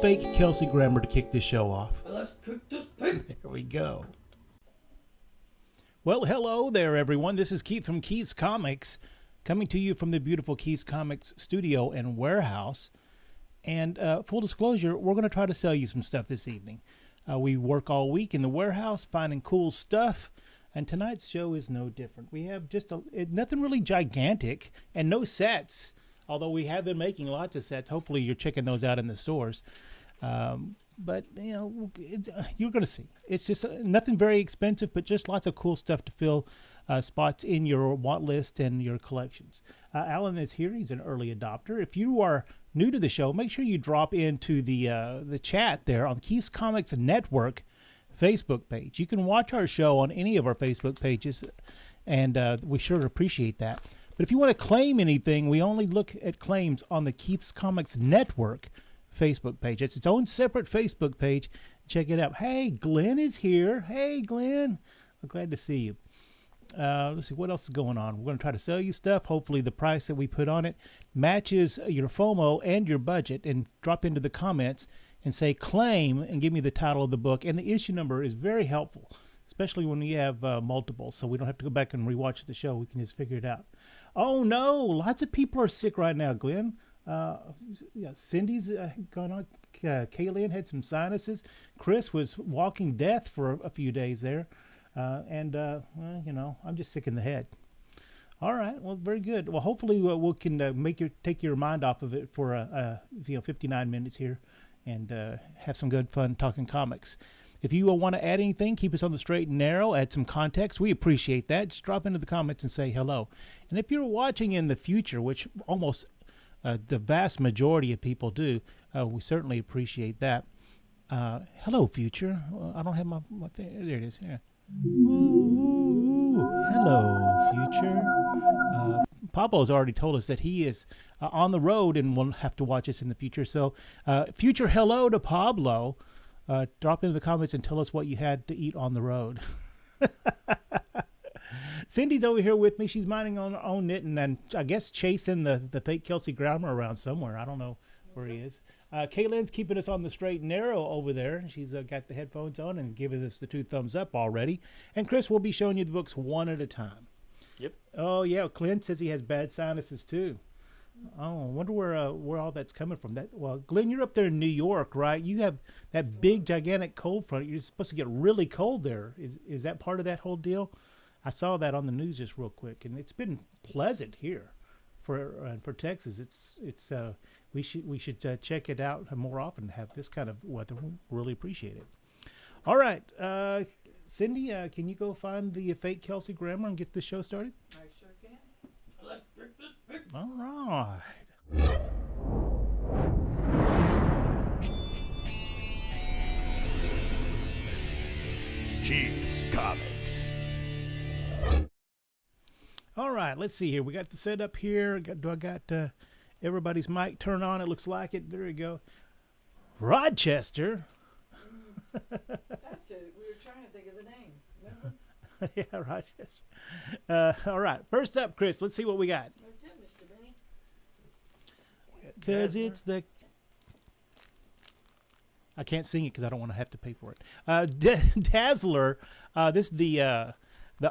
fake Kelsey Grammer to kick this show off. Let's cook this pig. Here we go. Well, hello there, everyone. This is Keith from Keith's Comics, coming to you from the beautiful Keith's Comics studio and warehouse. And full disclosure, we're going to try to sell you some stuff this evening. We work all week in the warehouse finding cool stuff, and tonight's show is no different. We have just nothing really gigantic and no sets, although we have been making lots of sets. Hopefully you're checking those out in the stores. But, you know, you're going to see. It's just nothing very expensive, but just lots of cool stuff to fill spots in your want list and your collections. Alan is here. He's an early adopter. If you are new to the show, make sure you drop into the chat there on Keith's Comics Network Facebook page. You can watch our show on any of our Facebook pages, and we sure appreciate that. But if you want to claim anything, we only look at claims on the Keith's Comics Network Facebook page. It's its own separate Facebook page. Check it out. Hey, Glenn is here. Hey, Glenn. I'm glad to see you. Let's see what else is going on. We're going to try to sell you stuff. Hopefully the price that we put on it matches your FOMO and your budget, and drop into the comments and say claim and give me the title of the book. And the issue number is very helpful, especially when we have multiple, so we don't have to go back and rewatch the show. We can just figure it out. Oh no, lots of people are sick right now, Glenn. Cindy's gone on. Kaylin had some sinuses. Chris was walking death for a few days there. Well, you know, I'm just sick in the head. All right, well, very good. Well, hopefully we can take your mind off of it for 59 minutes here, and have some good fun talking comics. If you want to add anything, keep us on the straight and narrow, add some context. We appreciate that. Just drop into the comments and say hello. And if you're watching in the future, which almost the vast majority of people do, we certainly appreciate that. Hello, future. I don't have my thing. There it is. Yeah. Ooh, hello, future. Pablo's already told us that he is on the road and will have to watch us in the future. So, future hello to Pablo. Drop into the comments and tell us what you had to eat on the road. Cindy's over here with me. She's minding on her own knitting and I guess chasing the fake Kelsey Grammer around somewhere. I don't know where he is. Kaylin's keeping us on the straight and narrow over there. She's got the headphones on and giving us the 2 thumbs up already. And Chris will be showing you the books one at a time. Yep. Oh, yeah. Clint says he has bad sinuses, too. Oh, I wonder where all that's coming from. Well, Glenn, you're up there in New York, right? You have that big, gigantic cold front. You're supposed to get really cold there. Is that part of that whole deal? I saw that on the news just real quick, and it's been pleasant here for Texas. It's we should check it out more often and have this kind of weather. We really appreciate it. All right, Cindy, can you go find the fake Kelsey Grammer and get the show started? I sure can. Let's cook this pig. All right. Keith's Comics. All right, let's see here. We got the setup here. Do I got everybody's mic turned on? It looks like it. There we go. Rochester. That's it. We were trying to think of the name. Remember? Yeah, Rochester. All right, first up, Chris. Let's see what we got. What's it, Mr. Benny? Because it's the... I can't sing it because I don't want to have to pay for it. Dazzler. This is the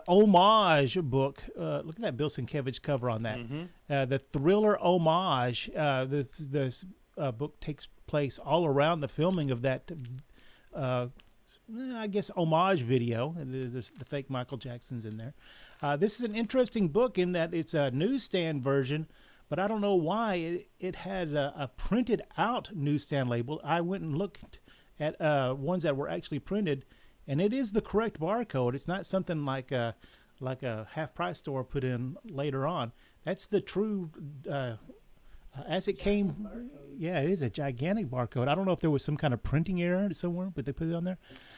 homage book. Look at that Bill Sienkiewicz cover on that. Mm-hmm. The thriller homage. This book takes place all around the filming of that, I guess, homage video. There's the fake Michael Jackson's in there. This is an interesting book in that it's a newsstand version, but I don't know why it had a printed out newsstand label. I went and looked at ones that were actually printed, and it is the correct barcode. It's not something like a half price store put in later on. That's the true as it came. Barcode. Yeah, it is a gigantic barcode. I don't know if there was some kind of printing error somewhere, but they put it on there.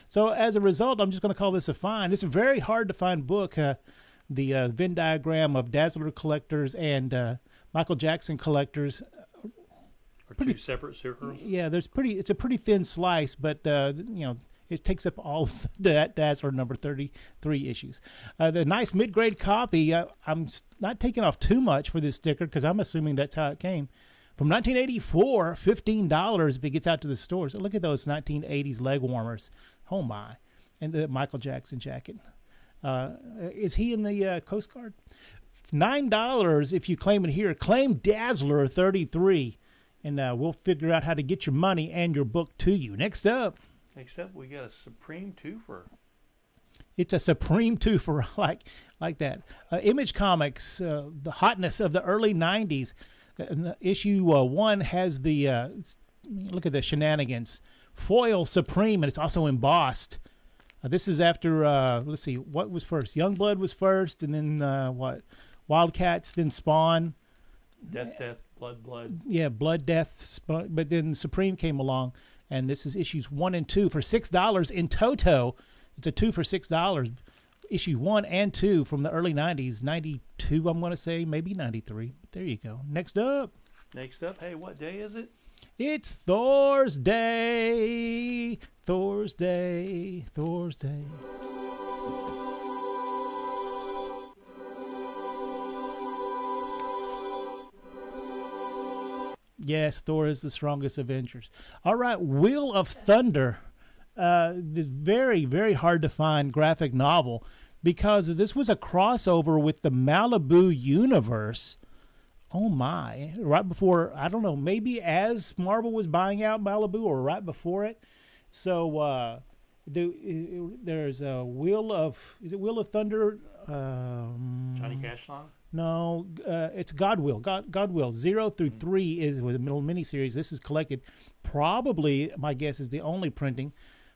So as a result, I'm just going to call this a find. It's a very hard to find book. The Venn diagram of Dazzler collectors and Michael Jackson collectors. Are two separate circles? Yeah, it's a pretty thin slice, but it takes up all of that Dazzler number 33 issues. The nice mid-grade copy, I'm not taking off too much for this sticker because I'm assuming that's how it came. From 1984, $15 if it gets out to the stores. Look at those 1980s leg warmers. Oh, my. And the Michael Jackson jacket. Is he in the Coast Guard? $9 if you claim it here. Claim Dazzler 33. And we'll figure out how to get your money and your book to you. Next up, we got a Supreme twofer. it's a Supreme twofer like that. Image Comics, the hotness of the early 90s. Issue 1 has the, look at the shenanigans. Foil Supreme, and it's also embossed. This is after, let's see, what was first? Youngblood was first, and then what? Wildcats, then Spawn. Death, Blood. Yeah, Blood, Death, but then Supreme came along, and this is issues 1 and 2 for $6 in toto. It's a 2 for $6. Issue 1 and 2 from the early 90s. 92, I'm going to say, maybe 93. There you go. Next up, hey, what day is it? it's Thorsday. Thorsday. Yes, Thor is the strongest Avengers. All right, Wheel of Thunder. This very, very hard to find graphic novel because this was a crossover with the Malibu universe. Oh my, right before, I don't know, maybe as Marvel was buying out Malibu or right before it. So there's a Wheel of Thunder? Johnny Cash song? No, it's Godwill. Godwill 0 through 3 is with a middle miniseries. This is collected. Probably, my guess is the only printing,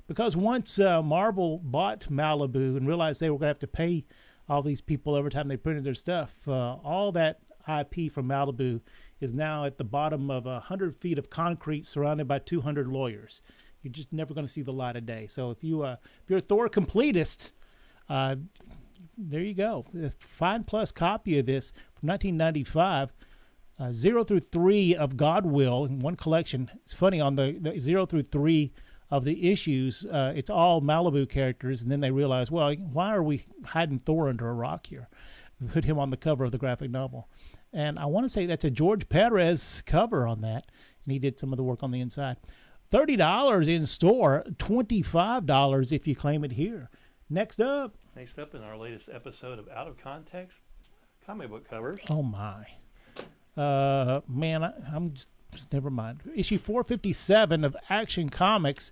because once Marvel bought Malibu and realized they were going to have to pay all these people every time they printed their stuff, all that IP from Malibu is now at the bottom of 100 feet of concrete surrounded by 200 lawyers. You're just never going to see the light of day. So if you're a Thor completist, there you go. A fine plus copy of this from 1995, 0 through 3 of Godwill in one collection. It's funny, on the 0 through 3 of the issues, it's all Malibu characters, and then they realize, well, why are we hiding Thor under a rock here? Put him on the cover of the graphic novel. And I want to say that's a George Perez cover on that, and he did some of the work on the inside. $30 in store, $25 if you claim it here. Next up in our latest episode of Out of Context comic book covers. Oh my, man, I'm just never mind. Issue 457 of Action Comics.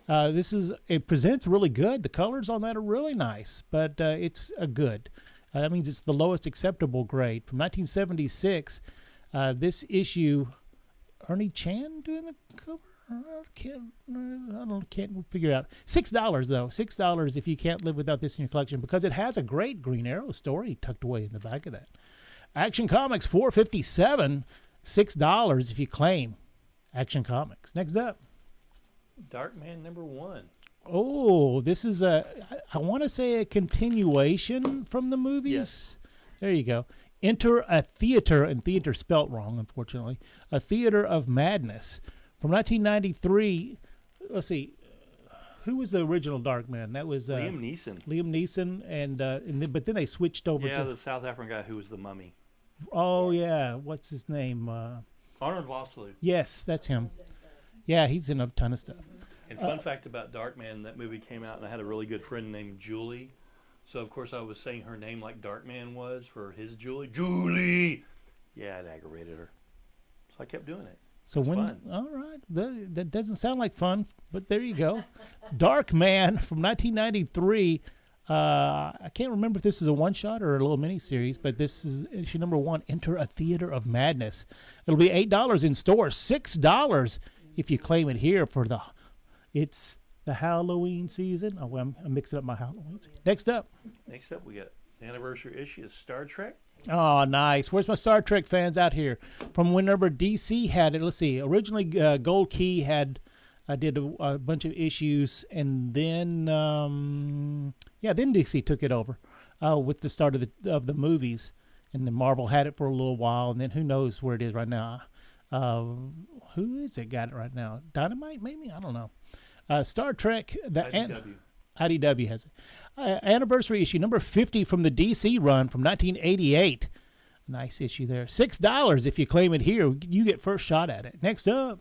It presents really good. The colors on that are really nice, but it's a good. That means it's the lowest acceptable grade from 1976. This issue, Ernie Chan doing the cover. I can't figure it out. $6 though. $6 if you can't live without this in your collection, because it has a great Green Arrow story tucked away in the back of that. Action Comics 457, $6 if you claim Action Comics. Next up, Darkman #1. Oh, this is I want to say a continuation from the movies. Yes. There you go. Enter a Theater, and theater spelt wrong, unfortunately. A Theater of Madness. From 1993, let's see, who was the original Darkman? That was Liam Neeson. Liam Neeson, but then they switched over to the South African guy who was the mummy. Oh yeah, what's his name? Arnold Vosloo. Yes, that's him. Yeah, he's in a ton of stuff. And fun fact about Darkman, that movie came out, and I had a really good friend named Julie. So of course I was saying her name like Darkman was for his Julie. Julie. Yeah, it aggravated her, so I kept doing it. So fun. All right, that doesn't sound like fun, but there you go. Darkman from 1993. I can't remember if this is a one-shot or a little mini-series, but this is issue #1, Enter a Theater of Madness. It'll be $8 in store, $6 if you claim it here it's the Halloween season. Oh, well, I'm mixing up my Halloween season. Next up, we got the anniversary issue of Star Trek. Oh, nice. Where's my Star Trek fans out here? From whenever DC had it, let's see. Originally, Gold Key did a bunch of issues, and then then DC took it over with the start of the movies, and then Marvel had it for a little while, and then who knows where it is right now? Who is it got it right now? Dynamite, maybe? I don't know. Star Trek, IDW. IDW has it. Anniversary issue #50 from the DC run from 1988. Nice issue there. $6 if you claim it here. You get first shot at it. Next up.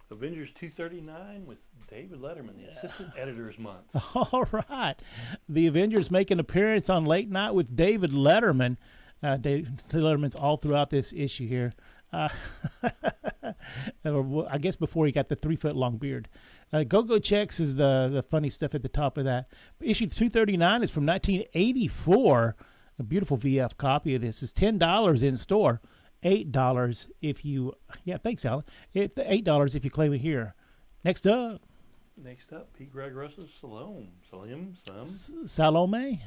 Avengers 239 with David Letterman, the Assistant Editor's Month. All right. The Avengers make an appearance on Late Night with David Letterman. David Letterman's all throughout this issue here. I guess before he got the 3-foot-long beard. Go-Go Checks is the funny stuff at the top of that. Issue 239 is from 1984. A beautiful VF copy of this is $10 in store. $8 if you, thanks, Alan. $8 if you claim it here. Next up. Next up, P. Greg Russell's Salome. Salome? Salome?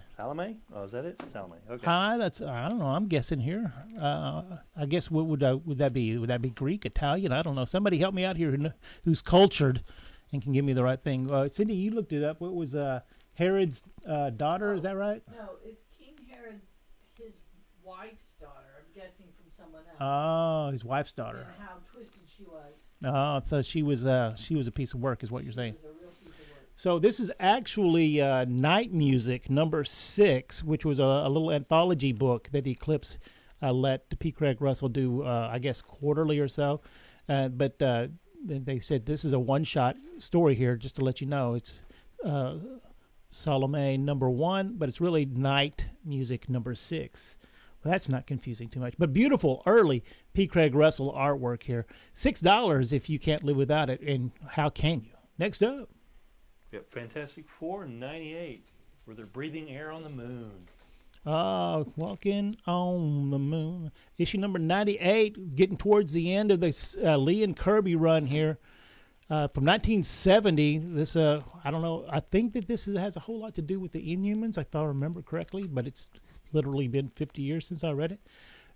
Oh, is that it? Salome. Okay. Hi, I don't know. I'm guessing here. I guess what would that be? Would that be Greek, Italian? I don't know. Somebody help me out here who's cultured and can give me the right thing. Cindy, you looked it up. What was Herod's daughter? Is that right? No, it's King Herod's, his wife's daughter. I'm guessing from someone else. Oh, his wife's daughter. And how twisted she was. Oh, so she was a piece of work, is what you're saying. She was a real piece of work. So this is actually Night Music number 6, which was a little anthology book that Eclipse let P. Craig Russell do, I guess, quarterly or so. But they said this is a one-shot story here, just to let you know. It's Salome number 1, but it's really Night Music number 6. Well, that's not confusing too much. But beautiful, early P. Craig Russell artwork here. $6 if you can't live without it, and how can you? Next up. Yep, Fantastic Four 98, where they're breathing air on the moon. Walking on the moon. Issue number 98, getting towards the end of this Lee and Kirby run here. From 1970, this, I don't know, I think that this has a whole lot to do with the Inhumans, if I remember correctly, but it's literally been 50 years since I read it.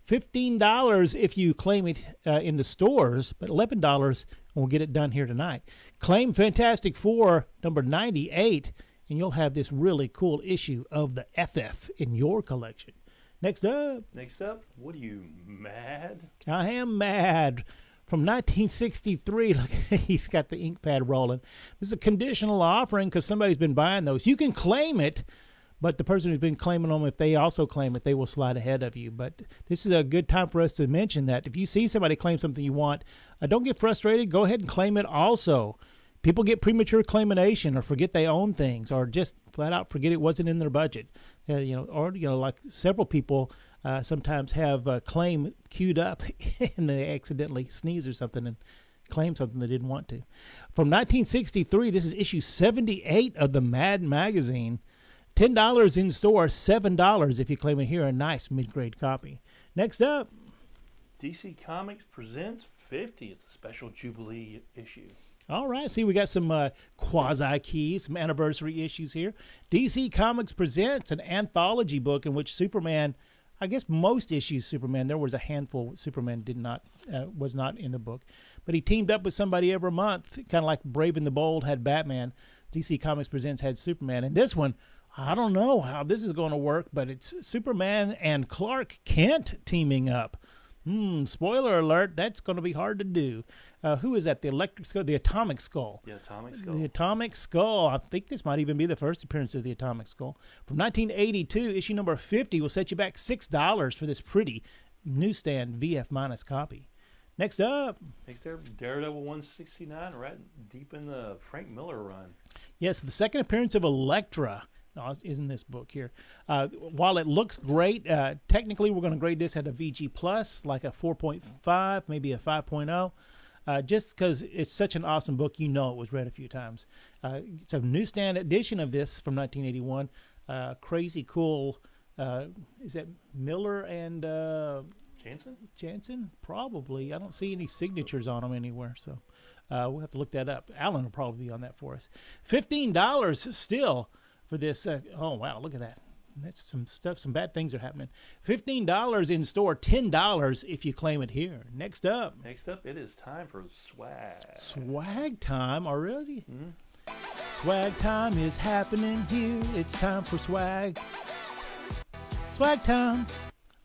$15 if you claim it in the stores, but $11 and we'll get it done here tonight. Claim Fantastic Four number 98, and you'll have this really cool issue of the FF in your collection. Next up. What are you, mad? I am mad. From 1963, look, he's got the ink pad rolling. This is a conditional offering because somebody's been buying those. You can claim it, but the person who's been claiming them, if they also claim it, they will slide ahead of you. But this is a good time for us to mention that. If you see somebody claim something you want, don't get frustrated. Go ahead and claim it also. People get premature claimination or forget they own things or just flat out forget it wasn't in their budget. Like several people sometimes have a claim queued up and they accidentally sneeze or something and claim something they didn't want to. From 1963, this is issue 78 of the Mad magazine. $10 in store, $7 if you claim it here, a nice mid-grade copy. Next up. DC Comics presents 50th special Jubilee issue. All right, see, we got some quasi-keys, some anniversary issues here. DC Comics presents an anthology book in which Superman, I guess most issues Superman, there was a handful Superman was not in the book, but he teamed up with somebody every month, kind of like Brave and the Bold had Batman. DC Comics presents had Superman, and this one, I don't know how this is going to work, but it's Superman and Clark Kent teaming up. Spoiler alert, that's going to be hard to do. Who is that? The Electric Skull? The Atomic Skull. The Atomic Skull. The Atomic Skull. I think this might even be the first appearance of the Atomic Skull. From 1982, issue number 50 will set you back $6 for this pretty newsstand VF minus copy. Next up. Daredevil 169, right deep in the Frank Miller run. Yes, the second appearance of Elektra is in this book here. While it looks great, technically we're going to grade this at a VG+, like a 4.5, maybe a 5.0. Just because it's such an awesome book, it was read a few times. It's a newsstand edition of this from 1981. Crazy cool. Is that Miller and Jansen? Probably. I don't see any signatures on them anywhere, so we'll have to look that up. Alan will probably be on that for us. $15 still for this. Oh, wow, look at that. That's some stuff. Some bad things are happening. $15 in store, $10 if you claim it here. Next up, it is time for swag. Swag time already? Mm-hmm. Swag time is happening here. It's time for swag. Swag time.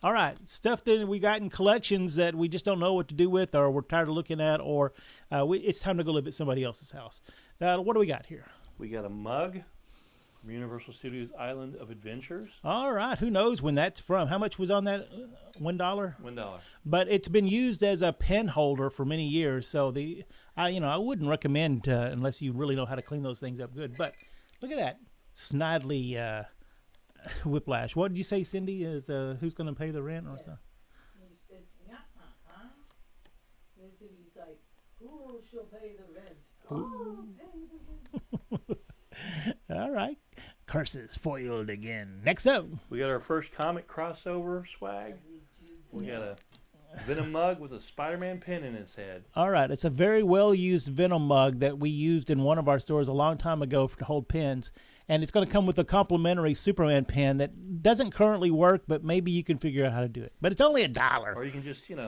All right, stuff that we got in collections that we just don't know what to do with, or we're tired of looking at, or it's time to go live at somebody else's house. What do we got here? We got a mug from Universal Studios Island of Adventures. All right. Who knows when that's from? How much was on that? $1. $1. But it's been used as a pen holder for many years. So I wouldn't recommend unless you really know how to clean those things up good. But look at that snidely whiplash. What did you say, Cindy? Is who's going to pay the rent or something? It's he's like, who shall pay the rent? Oh, pay the rent. All right. Curses foiled again. Next up. We got our first comic crossover swag. We got a Venom mug with a Spider-Man pin in his head. All right. It's a very well-used Venom mug that we used in one of our stores a long time ago to hold pins. And it's going to come with a complimentary Superman pen that doesn't currently work, but maybe you can figure out how to do it. But it's only $1. Or you can just, spin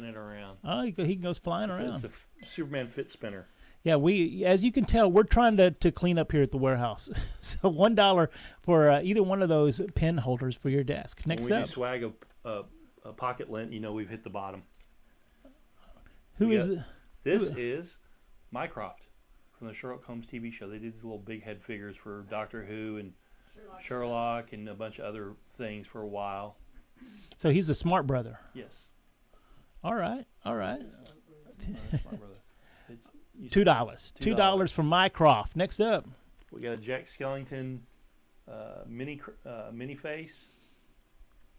it around. Oh, he goes flying around. It's a Superman fit spinner. Yeah, as you can tell, we're trying to clean up here at the warehouse. So $1 for either one of those pen holders for your desk. Next when we up. do swag a pocket lint, we've hit the bottom. Who is it? This is Mycroft from the Sherlock Holmes TV show. They did these little big head figures for Doctor Who and Sherlock and a bunch of other things for a while. So he's the smart brother. Yes. All right. Smart brother. $2. $2 from Mycroft. Next up. We got a Jack Skellington mini face.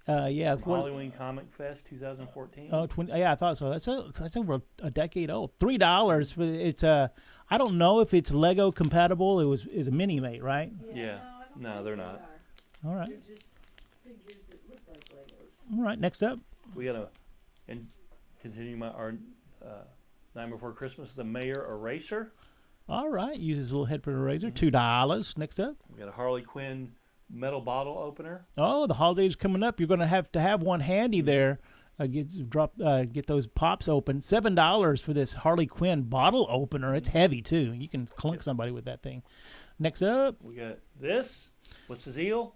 Yeah. From Halloween Comic Fest 2014. Oh, yeah, I thought so. That's over a decade old. $3 for it's. I don't know if it's Lego compatible. Is a mini mate, right? Yeah. No, they're not. All right. They're just figures that look like Legos. All right. Next up. We got and continuing our Night Before Christmas, the Mayor Eraser. All right. Uses a little head for an eraser. $2. Next up. We got a Harley Quinn metal bottle opener. Oh, the holidays coming up. You're going to have one handy there. Get those pops open. $7 for this Harley Quinn bottle opener. It's heavy too. You can clunk somebody with that thing. Next up, we got this. What's the deal?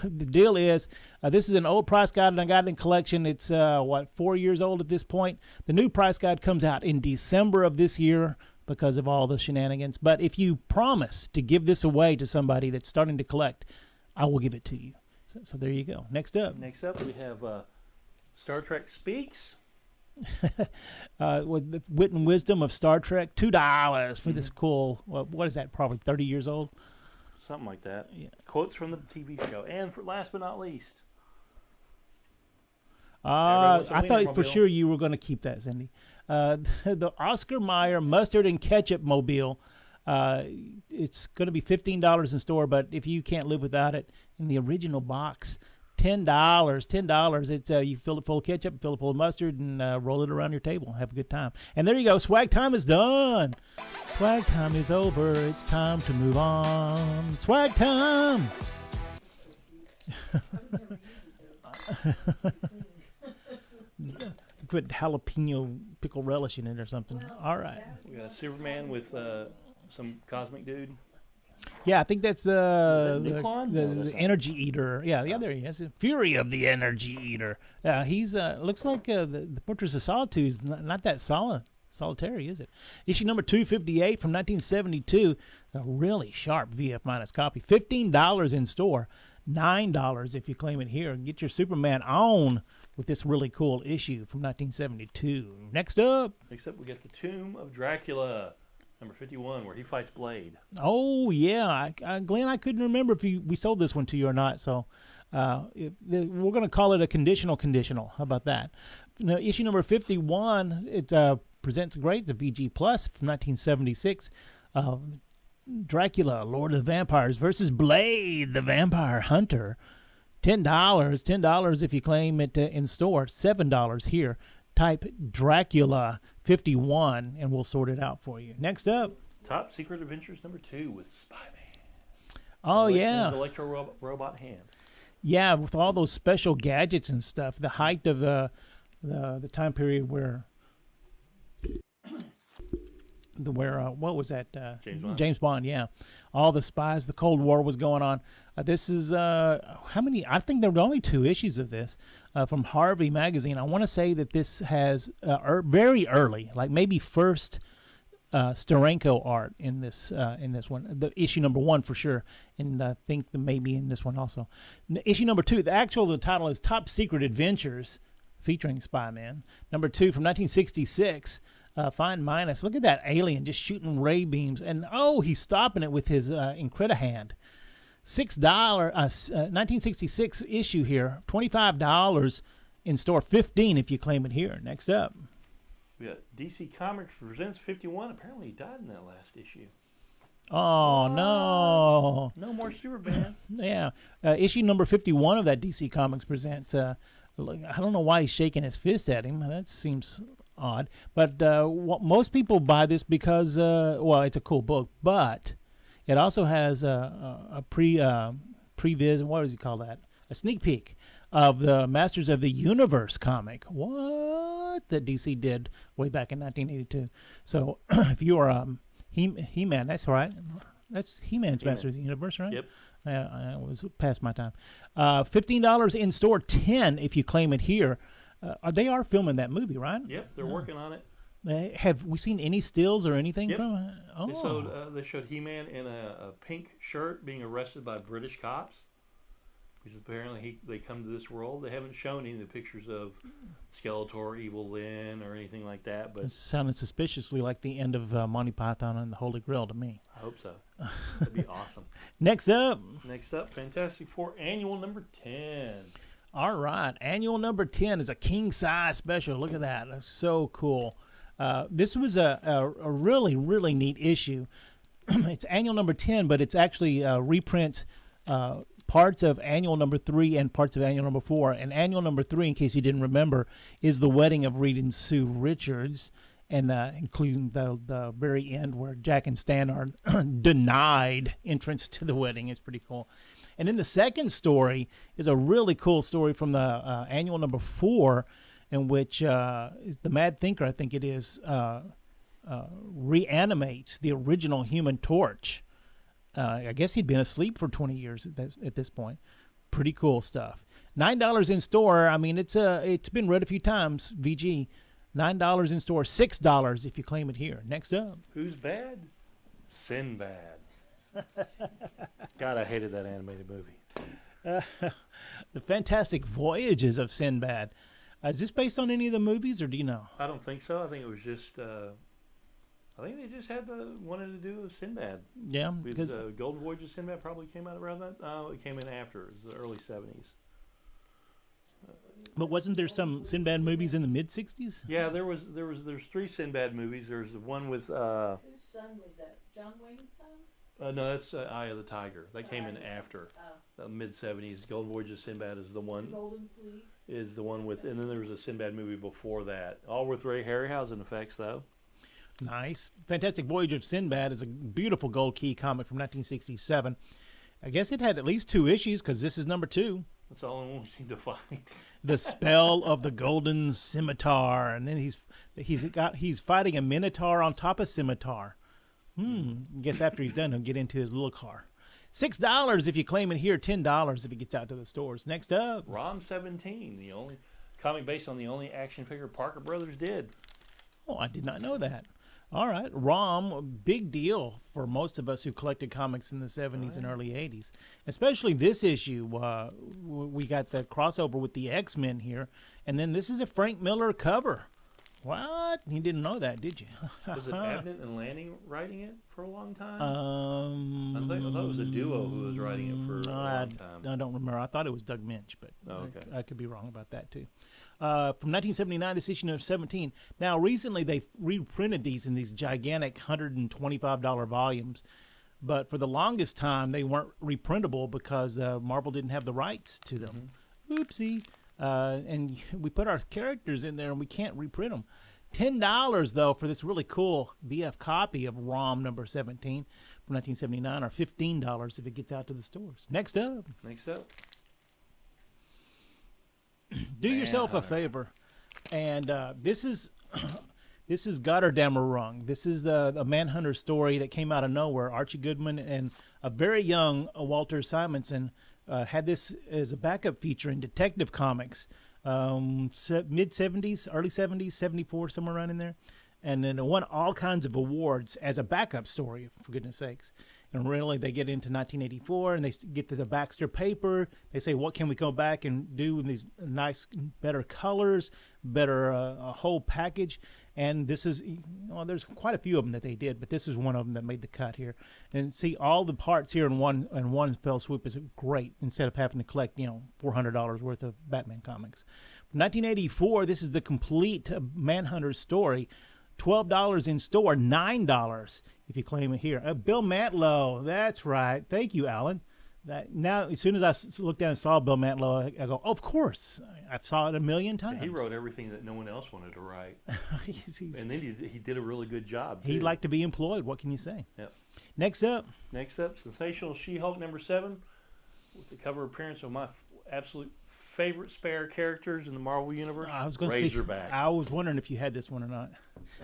The deal is this is an old price guide and I got it in collection. It's 4 years old at this point. The new price guide comes out in December of this year because of all the shenanigans. But if you promise to give this away to somebody that's starting to collect, I will give it to you. So there you go. Next up, we have Star Trek Speaks. with the wit and wisdom of Star Trek. $2 for this cool. What is that? Probably 30 years old. Something like that. Yeah. Quotes from the TV show. And for last but not least. I thought for sure you were going to keep that, Cindy. The Oscar Mayer Mustard and Ketchup Mobile. It's going to be $15 in store, but if you can't live without it, in the original box, $10. It's you fill it full of ketchup, fill it full of mustard, and roll it around your table. Have a good time. And there you go. Swag time is done. Swag time is over. It's time to move on. Swag time. Put jalapeno pickle relish in it or something. All right. We got a Superman with some cosmic dude. Yeah, I think that's the energy eater. Yeah, there he is. Fury of the Energy Eater. He's looks like the Fortress of Solitude is not that solitary, is it? Issue number 258 from 1972. A really sharp VF minus copy. $15 in store. $9 if you claim it here. Get your Superman on with this really cool issue from 1972. Next up, we got the Tomb of Dracula. Number 51, where he fights Blade. Oh, yeah. Glenn, I couldn't remember if we sold this one to you or not, so we're going to call it a conditional. How about that? Now, issue number 51, it presents great. It's a VG Plus from 1976. Dracula, Lord of the Vampires versus Blade, the Vampire Hunter. $10 if you claim it in store. $7 here. Type Dracula 51 and we'll sort it out for you. Next up, Top Secret Adventures number 2 with Spy-Man. Oh, yeah. His electro robot hand. Yeah, with all those special gadgets and stuff. The height of the time period where what was that? James Bond, yeah. All the spies, the Cold War was going on. This is, how many? I think there were only 2 issues of this from Harvey Magazine. I want to say that this has very early, like maybe first Steranko art in this one. The issue number 1 for sure, and I think maybe in this one also. Issue number 2. The title is Top Secret Adventures, featuring Spy-Man. Number 2 from 1966. Fine Minus. Look at that alien just shooting ray beams, and he's stopping it with his Incredihand. $6, 1966 issue here. $25 in store. $15 if you claim it here. Next up. We got DC Comics Presents 51. Apparently he died in that last issue. Oh, no. No more Superman. Yeah. Issue number 51 of that DC Comics Presents. I don't know why he's shaking his fist at him. That seems odd. But most people buy this because, it's a cool book. But it also has a previs. What does he call that? A sneak peek of the Masters of the Universe comic. What? That DC did way back in 1982. So if you are He-Man, that's right. That's He-Man's Masters of the Universe, right? Yep. I was past my time. $15 in store, $10 if you claim it here. They are filming that movie, right? Yep, they're working on it. Have we seen any stills or anything from it? Oh. They showed He-Man in a pink shirt being arrested by British cops. Because apparently they come to this world. They haven't shown any of the pictures of Skeletor, Evil Lyn, or anything like that. But it sounded suspiciously like the end of Monty Python and the Holy Grail to me. I hope so. That'd be awesome. Next up, Fantastic Four Annual number 10. All right, Annual number 10 is a king-size special. Look at that. That's so cool. This was a really, really neat issue. It's Annual number 10, but it's actually reprint parts of Annual number 3 and parts of Annual number 4. And Annual number 3, in case you didn't remember, is the wedding of Reed and Sue Richards, and including the very end where Jack and Stan are denied entrance to the wedding. It's pretty cool. And then the second story is a really cool story from the Annual number 4, in which the Mad Thinker, I think it is, reanimates the original Human Torch. I guess he'd been asleep for 20 years at this point. Pretty cool stuff. $9 in store. I mean, it's been read a few times. VG. $9 in store. $6 if you claim it here. Next up. Who's bad? Sinbad. God, I hated that animated movie. The Fantastic Voyages of Sinbad. Is this based on any of the movies, or do you know? I don't think so. I think it was just. I think they just wanted to do a Sinbad. Yeah, because Golden Voyage of Sinbad probably came out around that. It came in after. It was the early 70s. But wasn't there some Sinbad movies in the mid 60s? Yeah, there's 3 Sinbad movies. There's the one with. Whose son was that? John Wayne's son? No, that's Eye of the Tiger. That came in after. Mid 70s. Golden Voyage of Sinbad is the one. Golden Fleece. Is the one with, and then there was a Sinbad movie before that. All with Ray Harryhausen effects, though. Nice. Fantastic Voyage of Sinbad is a beautiful gold key comic from 1967. I guess it had at least 2 issues because this is number 2. That's all I seem to find. The Spell of the Golden Scimitar, and then he's fighting a Minotaur on top of Scimitar. I guess after he's done, he'll get into his little car. $6 if you claim it here. $10 if it gets out to the stores. Next up, ROM 17, the only comic based on the only action figure Parker Brothers did. Oh, I did not know that. All right, ROM, big deal for most of us who collected comics in the 70s and early 80s. Especially this issue. We got the crossover with the X-Men here. And then this is a Frank Miller cover. What? You didn't know that, did you? Was it Abnett and Lanning writing it for a long time? I thought it was a duo who was writing it for a long time. I don't remember. I thought it was Doug Minch, but okay. I could be wrong about that, too. From 1979, this issue of 17. Now, recently they reprinted these in these gigantic $125 volumes, but for the longest time they weren't reprintable because Marvel didn't have the rights to them. Oopsie. And we put our characters in there and we can't reprint them. $10 though for this really cool BF copy of ROM number 17 from 1979, or $15 if it gets out to the stores. Next up. Do yourself a favor, and this is Gotterdammerung. This is the Manhunter story that came out of nowhere. Archie Goodman and a very young Walter Simonson had this as a backup feature in Detective Comics, mid 70s, early 70s, 74, somewhere around in there. And then it won all kinds of awards as a backup story, for goodness sakes. And really, they get into 1984, and they get to the Baxter paper. They say, what can we go back and do with these nice, better colors, better a whole package? And this is, there's quite a few of them that they did, but this is one of them that made the cut here. And see, all the parts here in one fell swoop is great, instead of having to collect, $400 worth of Batman comics. From 1984, this is the complete Manhunter story. $12 in store, $9 if you claim it here. Bill Mantlo, that's right. Thank you, Alan. Now, as soon as I looked down and saw Bill Mantlo, I go, oh, of course. I saw it a million times. He wrote everything that no one else wanted to write. And then he did a really good job, too. He'd like to be employed. What can you say? Yep. Next up, Sensational She-Hulk #7, with the cover appearance of my absolute favorite spare characters in the Marvel Universe, I was going to Razorback. I was wondering if you had this one or not.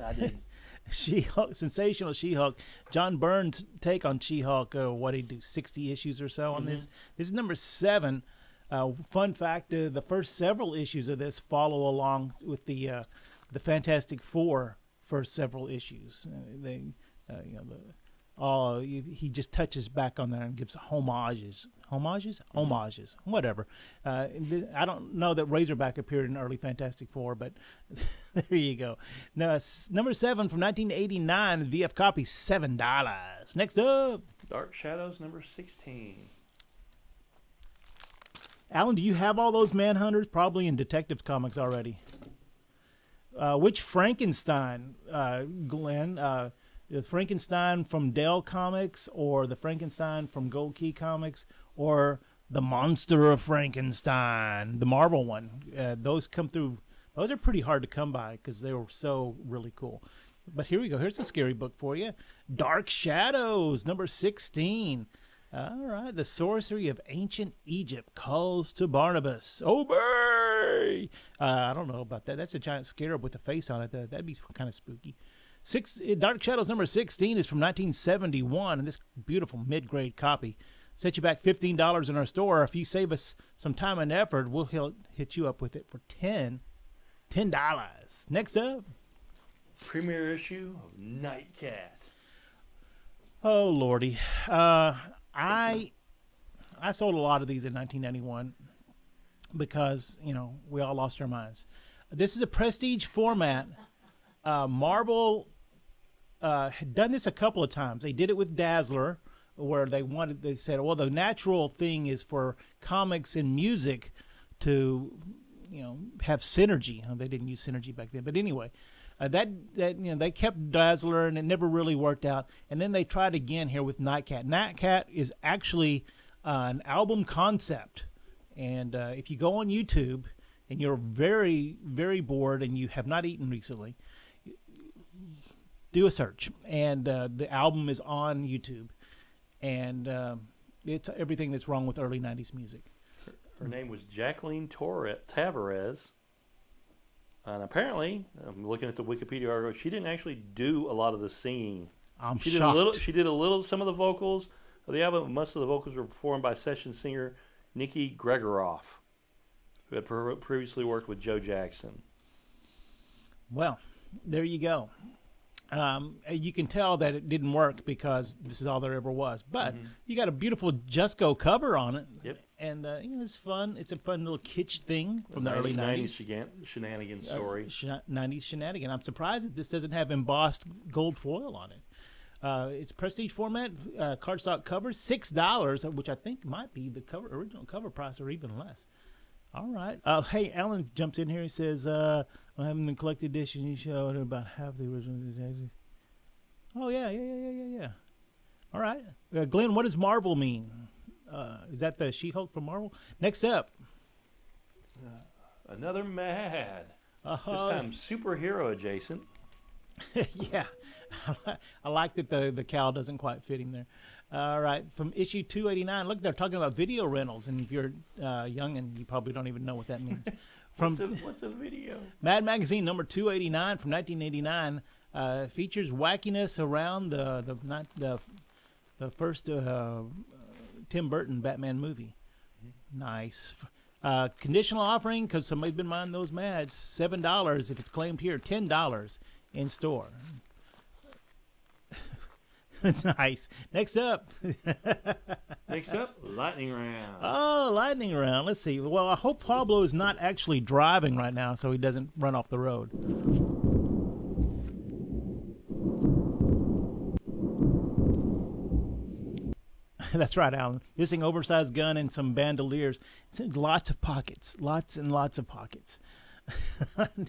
I did. She-Hulk, Sensational She-Hulk. John Byrne's take on She-Hulk. What did he do? 60 issues or so on this. This is #7. Fun fact: the first several issues of this follow along with the Fantastic Four first several issues. He just touches back on there and gives homages, whatever. I don't know that Razorback appeared in early Fantastic Four, but there you go. Now, #7 from 1989, VF copy, $7. Next up, Dark Shadows #16. Alan, do you have all those Manhunters? Probably in Detectives Comics already. Which Frankenstein, Glenn? The Frankenstein from Dell Comics, or the Frankenstein from Gold Key Comics, or the Monster of Frankenstein, the Marvel one? Those come through. Those are pretty hard to come by because they were so really cool. But here we go. Here's a scary book for you. Dark Shadows, #16. All right. The sorcery of ancient Egypt calls to Barnabas. Obey! I don't know about that. That's a giant scarab with a face on it. That'd be kind of spooky. Dark Shadows #16 is from 1971, and this beautiful mid-grade copy set you back $15 in our store. If you save us some time and effort, we'll hit you up with it for $10. Next up, Premiere issue of Nightcat. oh lordy, I sold a lot of these in 1991 because we all lost our minds. This is a prestige format. Marvel had done this a couple of times. They did it with Dazzler, where they said, well, the natural thing is for comics and music to, have synergy. They didn't use synergy back then, but anyway, they kept Dazzler, and it never really worked out. And then they tried again here with Nightcat. Nightcat is actually an album concept, and if you go on YouTube and you're very, very bored and you have not eaten recently, do a search, and the album is on YouTube, and it's everything that's wrong with early 90s music. Her name was Jacqueline Tavares, and apparently, I'm looking at the Wikipedia article, she didn't actually do a lot of the singing. I'm She shocked. did a little, some of the vocals of the album. Most of the vocals were performed by session singer Nikki Gregoroff, who had previously worked with Joe Jackson. Well, there you go. You can tell that it didn't work because this is all there ever was. But you got a beautiful Just Go cover on it. Yep. And it's fun. It's a fun little kitsch thing from the early 90s. Shenanigans story. 90s shenanigan. I'm surprised that this doesn't have embossed gold foil on it. It's prestige format, cardstock covers, $6, which I think might be the original cover price or even less. All right. Hey, Alan jumps in here and says, I'm having the collected edition you showed about half the original detective. Oh, yeah. All right. Glenn, what does Marvel mean? Is that the She-Hulk from Marvel? Next up. Another Mad. This time superhero adjacent. Yeah. I like that the cowl doesn't quite fit him there. All right, from issue 289. Look, they're talking about video rentals, and if you're young, and you probably don't even know what that means. From What's a video? Mad Magazine number 289 from 1989 features wackiness around the first Tim Burton Batman movie. Nice. Conditional offering, because somebody's been minding those Mads, $7 if it's claimed here, $10 in store. Nice. Next up. Next up, lightning round. Oh, lightning round. Let's see. Well, I hope Pablo is not actually driving right now so he doesn't run off the road. That's right, Alan. Using oversized gun and some bandoliers. It's in lots of pockets. Lots and lots of pockets.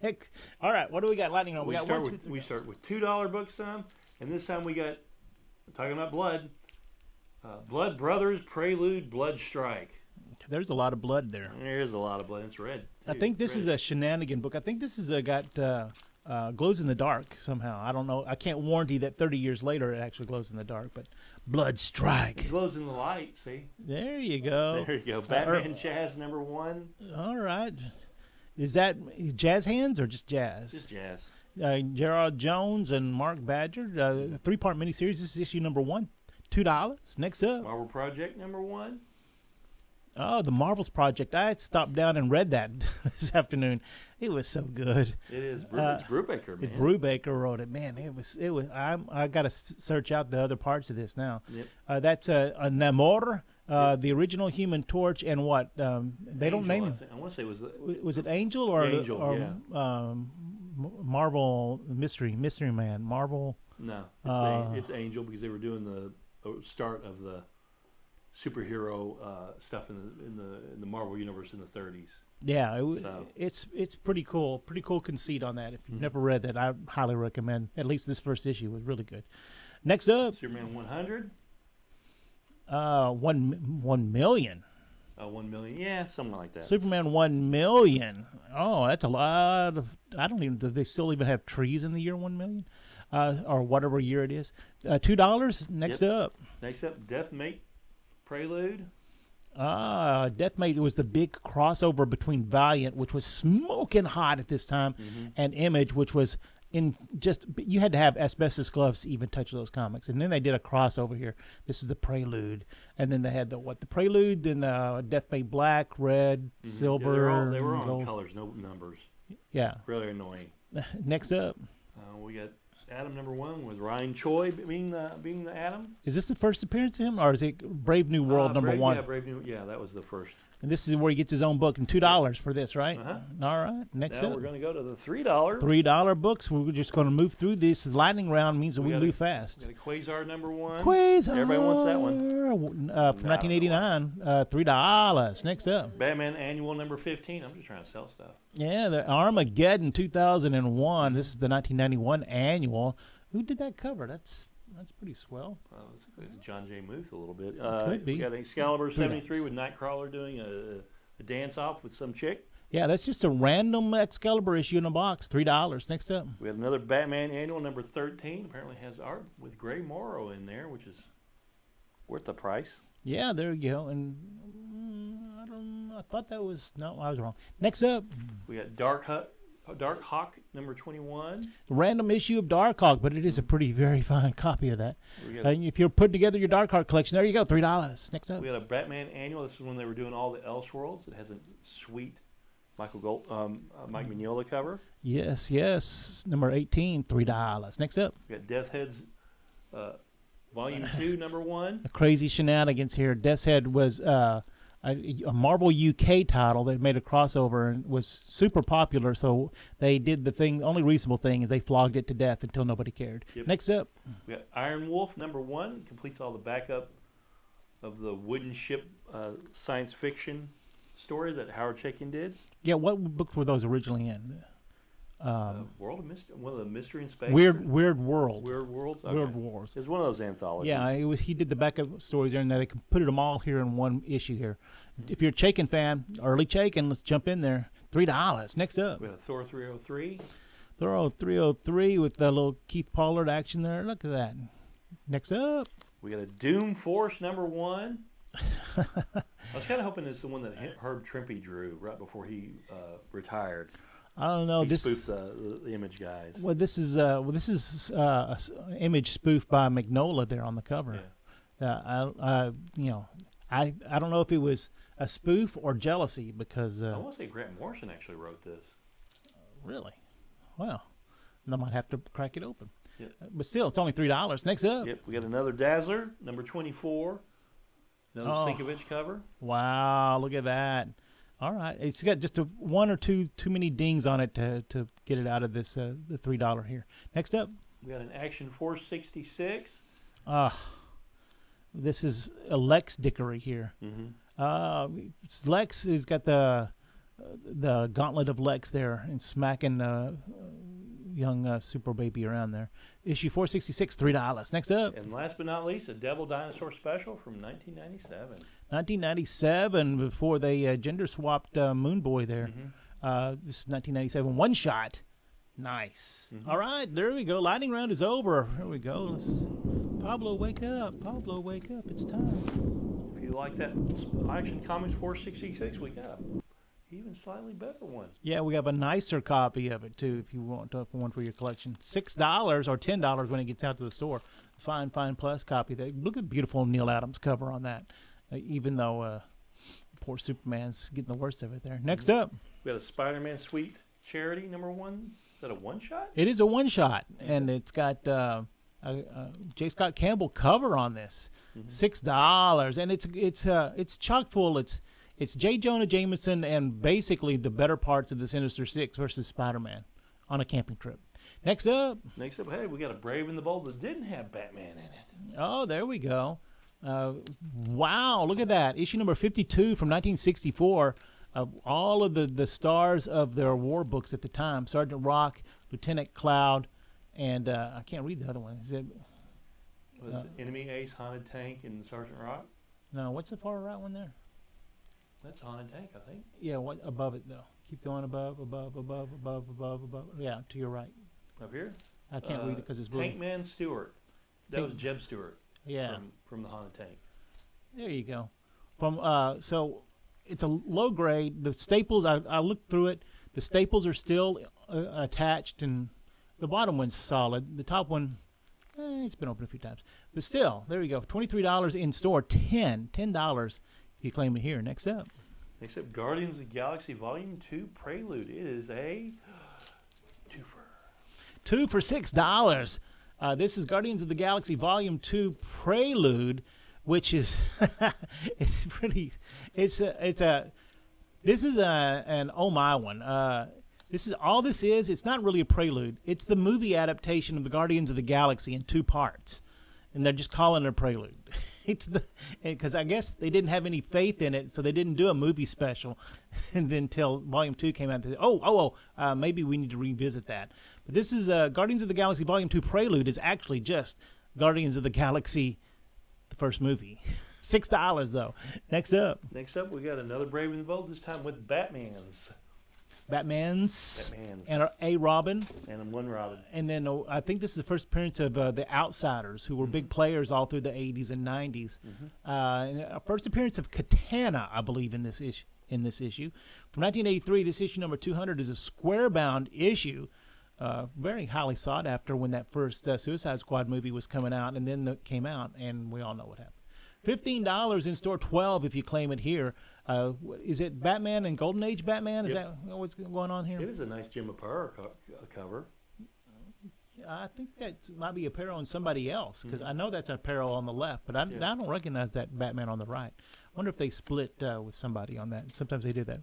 Next. All right, what do we got? Lightning round. We got start one, with two, we start with $2 books time, and this time we got talking about blood. Blood Brothers Prelude Blood Strike. There's a lot of blood there. There is a lot of blood. It's red. I think this is a shenanigan book. I think this is got glows in the dark somehow. I don't know. I can't warranty that 30 years later it actually glows in the dark, but Blood Strike. It glows in the light. See. There you go. There you go. Batman Jazz #1. All right. Is that jazz hands or just jazz? Just jazz. Gerard Jones and Mark Badger. 3-part miniseries. This is issue #1. $2. Next up. Marvel Project #1. Oh, the Marvels Project. I had stopped down and read that this afternoon. It was so good. It is. It's Brubaker, man. Brubaker wrote it. Man, it was. I got to search out the other parts of this now. Yep. That's a Namor, Yep. the original Human Torch, and what? They don't Angel, name him. I want to say Was it Angel or Angel, Marvel Mystery Man? Marvel. No, it's Angel because they were doing the start of the superhero stuff in the Marvel universe in the 30s. Yeah, So. it's pretty cool. Pretty cool conceit on that. If you've never read that, I highly recommend. At least this first issue was really good. Next up, Superman 100. 1 million. 1 million. Yeah, something like that. Superman 1 million. Oh, that's a lot of. I don't even. Do they still even have trees in the year 1 million, or whatever year it is? $2. Next up. Next up, Deathmate Prelude. Deathmate was the big crossover between Valiant, which was smoking hot at this time, and Image, which was in just, you had to have asbestos gloves to even touch those comics. And then they did a crossover here. This is the Prelude, and then they had the Prelude, then Deathmate Black, Red, Silver. Yeah, they were on gold. colors, no numbers. Yeah. Really annoying. Next up, We got Atom #1 with Ryan Choi being the Atom. is this the first appearance of him, or is it Brave New World #1? Yeah, Brave New. Yeah, that was the first. And this is where he gets his own book, and $2 for this, right? Uh-huh. All right. Next Now up, we're going to go to the $3. $3 books. We're just going to move through this. Lightning round means that we move fast. We got a Quasar #1. Quasar. Everybody wants that one. From 1989, $3. Next up, Batman Annual #15. I'm just trying to sell stuff. yeah, the Armageddon 2001. This is the 1991 annual. Who did that cover? That's pretty swell. It's John J. Muth a little bit. Could be. We got Excalibur '73 with Nightcrawler doing a dance off with some chick. Yeah, that's just a random Excalibur issue in a box. $3. Next up, We have another Batman Annual #13. Apparently has art with Gray Morrow in there, which is worth the price. yeah, there you go. And I thought that was no, I was wrong. Next up, We got Dark Hawk #21. random issue of Darkhawk, but it is a pretty very fine copy of that. We got, If you're putting together your Darkhawk collection, there you go, $3. Next up, we got a Batman Annual. This is when they were doing all the Elseworlds. It has a sweet Mike Mignola cover. yes, #18, $3. Next up, We got Death Head's Volume 2 #1. a crazy shenanigans here. Death's Head was a Marvel UK title that made a crossover and was super popular, so they did the only reasonable thing is they flogged it to death until nobody cared. Yep. Next up, We got Iron Wolf #1. Completes all the backup of the wooden ship science fiction story that Howard Chaykin did. yeah, what books were those originally in? World of Mystery, one of the Mystery in Space. Weird World. Weird Worlds. Okay. Weird Wars. It's one of those anthologies. Yeah, he did the backup stories there, and they put them all here in one issue here. If you're a Chaykin fan, early Chaykin, let's jump in there. $3. Next up, We got Thor 303. Thorough 303 with the little Keith Pollard action there. Look at that. Next up, We got a Doom Force #1. I was kind of hoping it's the one that Herb Trimpe drew right before he retired. I don't know. He spoofed the Image guys. Well, this is Image spoof by Mignola there on the cover. Yeah. I don't know if it was a spoof or jealousy because I want to say Grant Morrison actually wrote this. really, wow. and I might have to crack it open. Yep. But still, it's only $3. Next up. Yep, we got another Dazzler, number 24. Another Oh. Sinkovich cover. Wow, look at that. All right. It's got just one or two too many dings on it to get it out of this the $3 here. Next up. We got an Action 466. This is a Lex Dickory here. Lex has got the gauntlet of Lex there and smacking young super baby around there. Issue 466, $3. Next up. And last but not least, a Devil Dinosaur special from 1997. 1997, before they gender swapped Moon Boy there. This is 1997 one shot. Nice. All right, there we go. Lightning round is over. Here we go. Pablo, wake up. Pablo, wake up. It's time. If you like that Action Comics 466, we got even slightly better one. Yeah, we have a nicer copy of it too. If you want one for your collection, $6 or $10 when it gets out to the store. Fine plus copy. Look at the beautiful Neil Adams cover on that. Even though poor Superman's getting the worst of it there. Next up, we got a Spider-Man Sweet Charity number 1. Is that a one shot? it is a one shot, and it's got a J. Scott Campbell cover on this. $6, and it's chock full. It's J. Jonah Jameson and basically the better parts of the Sinister Six versus Spider-Man on a camping trip. Next up, hey, we got a Brave and the Bold that didn't have Batman in it. oh, there we go. Wow, look at that. Issue number 52 from 1964. All of the stars of their war books at the time. Sergeant Rock, Lieutenant Cloud, and I can't read the other one. Is it, Enemy Ace, Haunted Tank, and Sergeant Rock? no, what's the far right one there? That's Haunted Tank, I think. Yeah, what above it though? Keep going above. Yeah, to your right. Up here? I can't read it because it's blue. Tankman Stewart. That was Jeb Stewart. Yeah, From the Haunted Tank. there you go. From so it's a low grade. The staples, I looked through it. The staples are still attached, and the bottom one's solid. The top one, it's been opened a few times, but still, there you go. $23 in store. $10 if you claim it here. Next up. Next up, Guardians of the Galaxy Volume 2 Prelude. It is a twofer. 2 for $6. This is Guardians of the Galaxy Volume 2 Prelude, which is it's pretty. This is an oh my one. This is all this is. It's not really a prelude. It's the movie adaptation of the Guardians of the Galaxy in 2 parts, and they're just calling it a prelude. It's because I guess they didn't have any faith in it, so they didn't do a movie special, and then until Volume 2 came out, they said, maybe we need to revisit that. But this is Guardians of the Galaxy Volume 2 Prelude is actually just Guardians of the Galaxy, the first movie. $6 though. Next up, we got another Brave and the Bold. This time with Batman's and a Robin. And one Robin. And then I think this is the first appearance of the Outsiders, who were big players all through the 80s and 90s. First appearance of Katana, I believe, in this issue. From 1983, this issue number 200 is a square-bound issue, very highly sought after when that first Suicide Squad movie was coming out, and then it came out, and we all know what happened. $15 in store, $12 if you claim it here. Is it Batman and Golden Age Batman? Is that what's going on here? It is a nice Jim Aparo cover. I think that might be apparel on somebody else, because I know that's apparel on the left, but I don't recognize that Batman on the right. I wonder if they split with somebody on that. Sometimes they do that.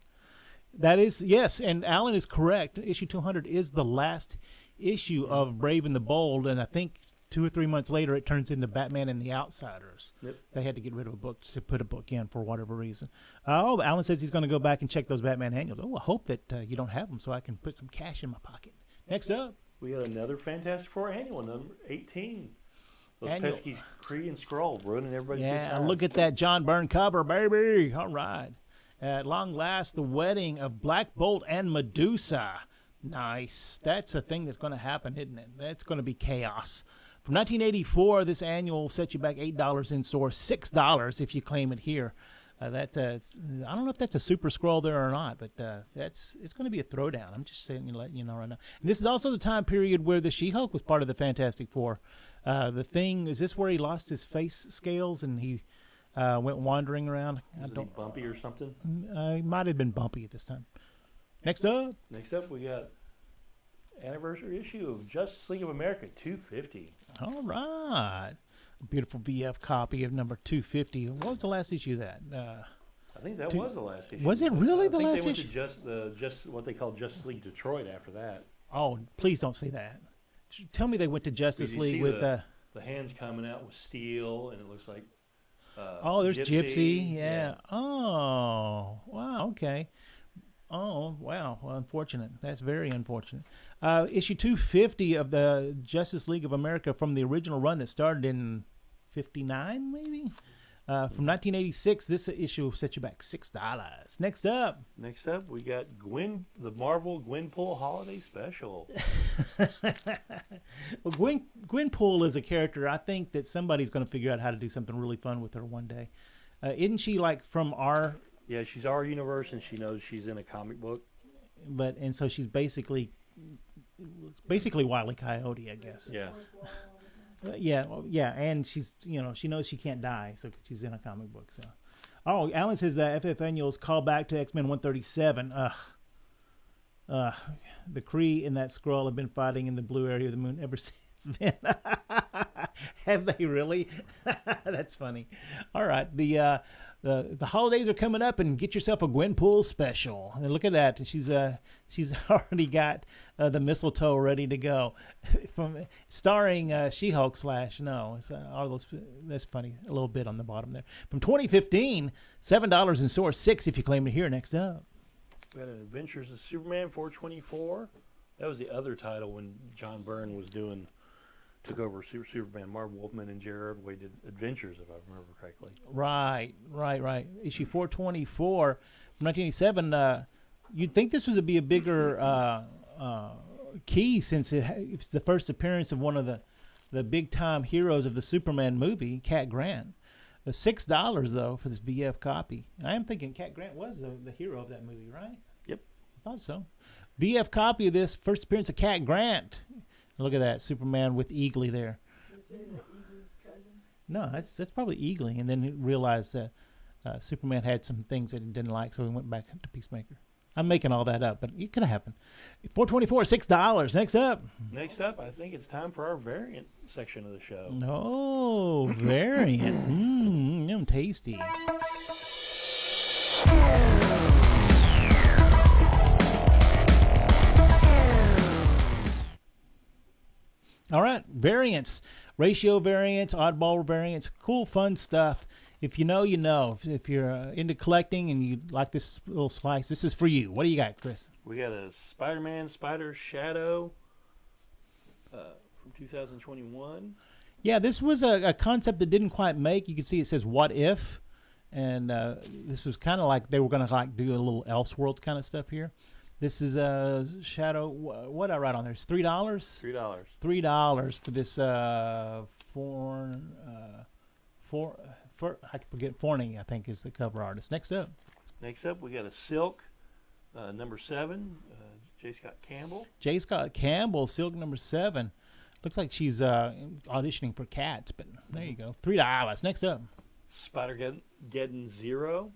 That is, yes, and Alan is correct. Issue 200 is the last issue of Brave and the Bold, and I think 2 or 3 months later, it turns into Batman and the Outsiders. Yep. They had to get rid of a book to put a book in for whatever reason. Alan says he's going to go back and check those Batman annuals. I hope that you don't have them so I can put some cash in my pocket. Next up. We got another Fantastic Four annual, number 18. Those Annual. pesky Kree and Skrull ruining everybody's good Yeah, time. look at that John Byrne cover, baby. All right. At long last, the wedding of Black Bolt and Medusa. Nice. That's a thing that's going to happen, isn't it? That's going to be chaos. From 1984, this annual will set you back $8 in store, $6 if you claim it here. I don't know if that's a Super Skrull there or not, but it's going to be a throwdown. I'm just saying, letting you know right now. And this is also the time period where the She-Hulk was part of the Fantastic Four. The Thing, is this where he lost his face scales and he went wandering around? Was it bumpy or something? He might have been bumpy at this time. Next up, we got anniversary issue of Justice League of America 250. All right. A beautiful VF copy of number 250. What was the last issue of that? I think that was the last issue. Was it really the I think last they went issue? to just what they call Justice League Detroit after that. Oh, please don't say that. Tell me they went to Justice Did you League see with the hands coming out with steel, and it looks like. oh, there's Gypsy. Yeah. Yeah. Oh, wow. Okay. Oh, wow. Well, unfortunate. That's very unfortunate. Issue 250 of the Justice League of America from the original run that started in 59, maybe? From 1986, this issue will set you back $6. Next up. Next up, we got the Marvel Gwenpool Holiday Special. Well, Gwenpool is a character I think that somebody's going to figure out how to do something really fun with her one day. Isn't she like from our... Yeah, she's our universe, and she knows she's in a comic book. And so she's basically Wile E. Coyote, I guess. Yeah. Yeah, and she's she knows she can't die, so she's in a comic book. So, oh, Alan says that FF Annuals call back to X-Men 137. The Kree and that Skrull have been fighting in the blue area of the moon ever since then. Have they really? That's funny. All right, the holidays are coming up, and get yourself a Gwenpool special. And look at that. She's already got the mistletoe ready to go. From starring She-Hulk / no, it's all those. That's funny. A little bit on the bottom there. From 2015, $7 in store, $6 if you claim to hear. Next up, We had an Adventures of Superman 424. That was the other title when John Byrne took over Superman. Marv Wolfman and Jerry Ordway did Adventures, if I remember correctly. Right. Issue 424 from 1987. You'd think this would be a bigger key, since it's the first appearance of one of the big time heroes of the Superman movie, Cat Grant. $6 though for this VF copy. And I am thinking Cat Grant was the hero of that movie, right? Yep. I thought so. VF copy of this first appearance of Cat Grant. Look at that, Superman with Eagly there. You say that Eagle's cousin? No, that's probably Eagly, and then he realized that Superman had some things that he didn't like, so he went back to Peacemaker. I'm making all that up, but it could have happened. 424, $6. Next up. Next up, I think it's time for our variant section of the show. Oh, variant. Tasty. All right, variants, ratio variants, oddball variants, cool, fun stuff. If you know, you know. If you're into collecting and you like this little slice, this is for you. What do you got, Chris? We got a Spider-Man Spider Shadow from 2021. Yeah, this was a concept that didn't quite make. You can see it says "What if," and this was kind of like they were going to like do a little Elseworlds kind of stuff here. This is a Shadow. What did I write on there? It's $3. $3 for this I forget, Forney, I think, is the cover artist. Next up, we got a Silk number 7. J. Scott Campbell. J. Scott Campbell, Silk number 7. Looks like she's auditioning for Cats, but there you go. $3. Next up, Spider-Geddon 0.